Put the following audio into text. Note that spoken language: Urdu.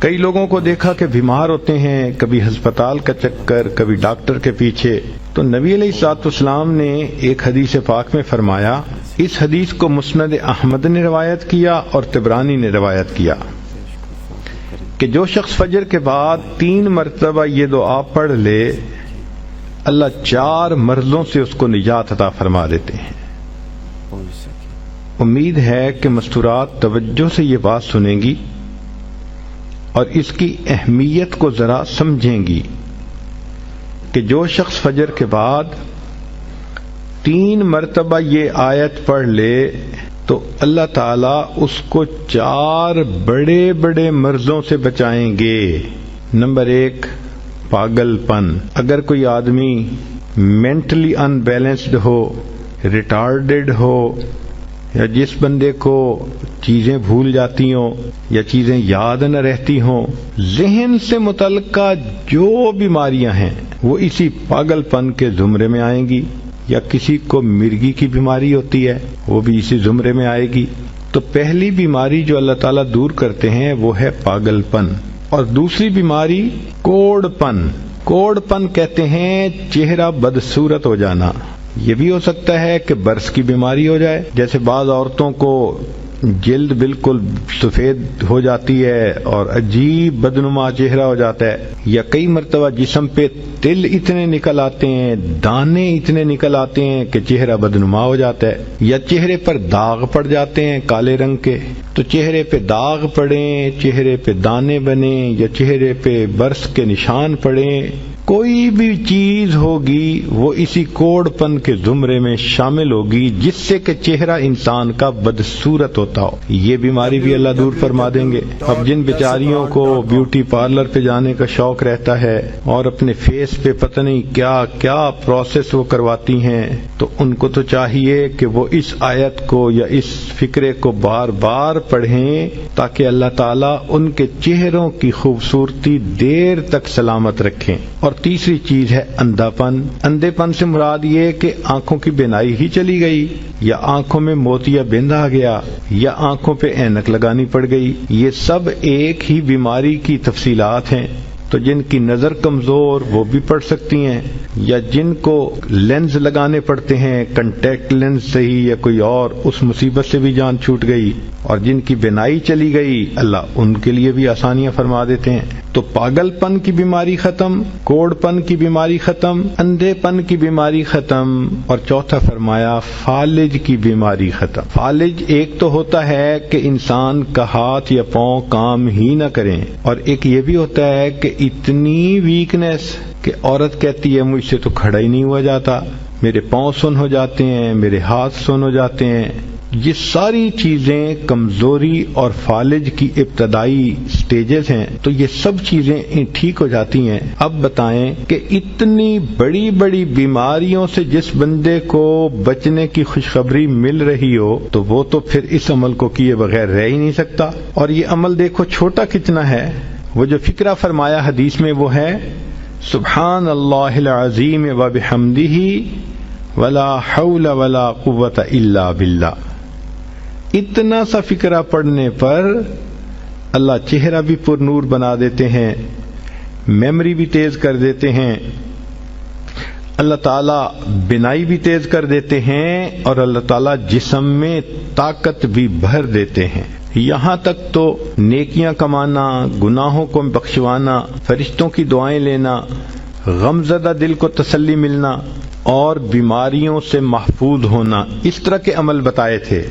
کئی لوگوں کو دیکھا کہ بیمار ہوتے ہیں، کبھی ہسپتال کا چکر، کبھی ڈاکٹر کے پیچھے، تو نبی علیہ الصلوۃ والسلام نے ایک حدیث پاک میں فرمایا، اس حدیث کو مسند احمد نے روایت کیا اور طبرانی نے روایت کیا کہ جو شخص فجر کے بعد 3 مرتبہ یہ دعا پڑھ لے، اللہ 4 مرضوں سے اس کو نجات عطا فرما دیتے ہیں۔ امید ہے کہ مستورات توجہ سے یہ بات سنیں گی اور اس کی اہمیت کو ذرا سمجھیں گی کہ جو شخص فجر کے بعد 3 مرتبہ یہ آیت پڑھ لے تو اللہ تعالیٰ اس کو 4 بڑے بڑے مرضوں سے بچائیں گے۔ نمبر 1، پاگل پن۔ اگر کوئی آدمی مینٹلی ان بیلنسڈ ہو، ریٹارڈڈ ہو، یا جس بندے کو چیزیں بھول جاتی ہوں یا چیزیں یاد نہ رہتی ہوں، ذہن سے متعلقہ جو بیماریاں ہیں وہ اسی پاگل پن کے زمرے میں آئیں گی، یا کسی کو مرگی کی بیماری ہوتی ہے وہ بھی اسی زمرے میں آئے گی۔ تو پہلی بیماری جو اللہ تعالیٰ دور کرتے ہیں وہ ہے پاگل پن، اور دوسری بیماری کوڑ پن۔ کوڑ پن کہتے ہیں چہرہ بدصورت ہو جانا۔ یہ بھی ہو سکتا ہے کہ برس کی بیماری ہو جائے، جیسے بعض عورتوں کو جلد بالکل سفید ہو جاتی ہے اور عجیب بدنما چہرہ ہو جاتا ہے، یا کئی مرتبہ جسم پہ تل اتنے نکل آتے ہیں، دانے اتنے نکل آتے ہیں کہ چہرہ بدنما ہو جاتا ہے، یا چہرے پر داغ پڑ جاتے ہیں کالے رنگ کے۔ تو چہرے پہ داغ پڑیں، چہرے پہ دانے بنیں، یا چہرے پہ برس کے نشان پڑیں، کوئی بھی چیز ہوگی وہ اسی کوڑ پن کے زمرے میں شامل ہوگی جس سے کہ چہرہ انسان کا بدصورت ہوتا ہو۔ یہ بیماری بھی اللہ دور فرما دیں گے۔ اب جن بیچاریوں کو بیوٹی پارلر پہ جانے کا شوق رہتا ہے اور اپنے فیس پہ پتہ نہیں کیا کیا پروسیس وہ کرواتی ہیں، تو ان کو تو چاہیے کہ وہ اس آیت کو یا اس فکرے کو بار بار پڑھیں تاکہ اللہ تعالیٰ ان کے چہروں کی خوبصورتی دیر تک سلامت رکھیں۔ اور تیسری چیز ہے اندھا پن۔ اندھے پن سے مراد یہ کہ آنکھوں کی بینائی ہی چلی گئی، یا آنکھوں میں موتیا بند آ گیا، یا آنکھوں پہ اینک لگانی پڑ گئی۔ یہ سب ایک ہی بیماری کی تفصیلات ہیں۔ تو جن کی نظر کمزور وہ بھی پڑھ سکتی ہیں، یا جن کو لینز لگانے پڑتے ہیں، کنٹیکٹ لینز سے ہی یا کوئی اور، اس مصیبت سے بھی جان چھوٹ گئی، اور جن کی بینائی چلی گئی اللہ ان کے لیے بھی آسانیاں فرما دیتے ہیں۔ تو پاگل پن کی بیماری ختم، کوڑ پن کی بیماری ختم، اندھے پن کی بیماری ختم، اور چوتھا فرمایا فالج کی بیماری ختم۔ فالج ایک تو ہوتا ہے کہ انسان کا ہاتھ یا پاؤں کام ہی نہ کریں، اور ایک یہ بھی ہوتا ہے کہ اتنی ویکنیس کہ عورت کہتی ہے مجھ سے تو کھڑا ہی نہیں ہوا جاتا، میرے پاؤں سن ہو جاتے ہیں، میرے ہاتھ سن ہو جاتے ہیں۔ یہ ساری چیزیں کمزوری اور فالج کی ابتدائی سٹیجز ہیں، تو یہ سب چیزیں ٹھیک ہو جاتی ہیں۔ اب بتائیں کہ اتنی بڑی بڑی بیماریوں سے جس بندے کو بچنے کی خوشخبری مل رہی ہو تو وہ تو پھر اس عمل کو کیے بغیر رہ ہی نہیں سکتا۔ اور یہ عمل دیکھو چھوٹا کتنا ہے۔ وہ جو فکرہ فرمایا حدیث میں وہ ہے سبحان اللہ العظیم وبحمدہ ولا حول ولا قوۃ الا باللہ۔ اتنا سا فکرہ پڑھنے پر اللہ چہرہ بھی پر نور بنا دیتے ہیں، میموری بھی تیز کر دیتے ہیں، اللہ تعالیٰ بینائی بھی تیز کر دیتے ہیں، اور اللہ تعالیٰ جسم میں طاقت بھی بھر دیتے ہیں۔ یہاں تک تو نیکیاں کمانا، گناہوں کو بخشوانا، فرشتوں کی دعائیں لینا، غمزدہ دل کو تسلی ملنا، اور بیماریوں سے محفوظ ہونا، اس طرح کے عمل بتائے تھے۔